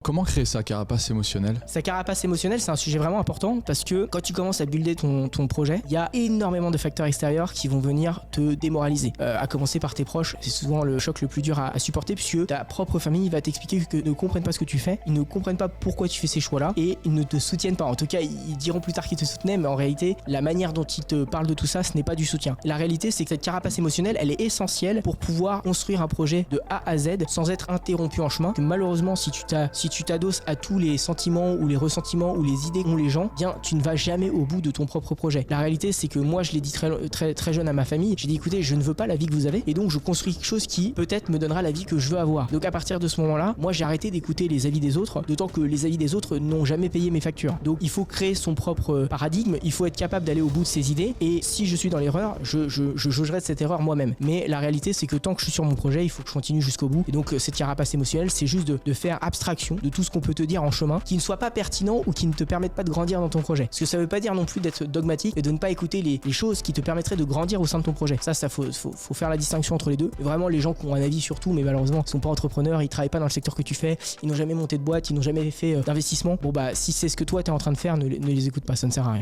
Comment créer sa carapace émotionnelle? Sa carapace émotionnelle, c'est un sujet vraiment important parce que quand tu commences à builder ton projet, il y a énormément de facteurs extérieurs qui vont venir te démoraliser. À commencer par tes proches, c'est souvent le choc le plus dur à supporter puisque ta propre famille va t'expliquer qu'ils ne comprennent pas ce que tu fais, ils ne comprennent pas pourquoi tu fais ces choix-là et ils ne te soutiennent pas. En tout cas, ils diront plus tard qu'ils te soutenaient, mais en réalité, la manière dont ils te parlent de tout ça, ce n'est pas du soutien. La réalité, c'est que cette carapace émotionnelle, elle est essentielle pour pouvoir construire un projet de A à Z sans être interrompu en chemin. Que malheureusement, si tu t'adosses à tous les sentiments ou les ressentiments ou les idées qu'ont les gens, bien tu ne vas jamais au bout de ton propre projet. La réalité, c'est que moi, je l'ai dit très jeune à ma famille. J'ai dit écoutez, je ne veux pas la vie que vous avez et donc je construis quelque chose qui peut-être me donnera la vie que je veux avoir. Donc à partir de ce moment-là, moi j'ai arrêté d'écouter les avis des autres, d'autant que les avis des autres n'ont jamais payé mes factures. Donc il faut créer son propre paradigme, il faut être capable d'aller au bout de ses idées et si je suis dans l'erreur, je jugerai de cette erreur moi-même. Mais la réalité, c'est que tant que je suis sur mon projet, il faut que je continue jusqu'au bout. Et donc cette carapace émotionnelle, c'est juste de faire abstraction de tout ce qu'on peut te dire en chemin qui ne soit pas pertinent ou qui ne te permette pas de grandir dans ton projet. Parce que ça veut pas dire non plus d'être dogmatique et de ne pas écouter les choses qui te permettraient de grandir au sein de ton projet. Ça faut faire la distinction entre les deux. Et vraiment, les gens qui ont un avis sur tout, mais malheureusement, ils sont pas entrepreneurs, ils travaillent pas dans le secteur que tu fais, ils n'ont jamais monté de boîte, ils n'ont jamais fait d'investissement. Bon bah, si c'est ce que toi t'es en train de faire, ne les écoute pas, ça ne sert à rien.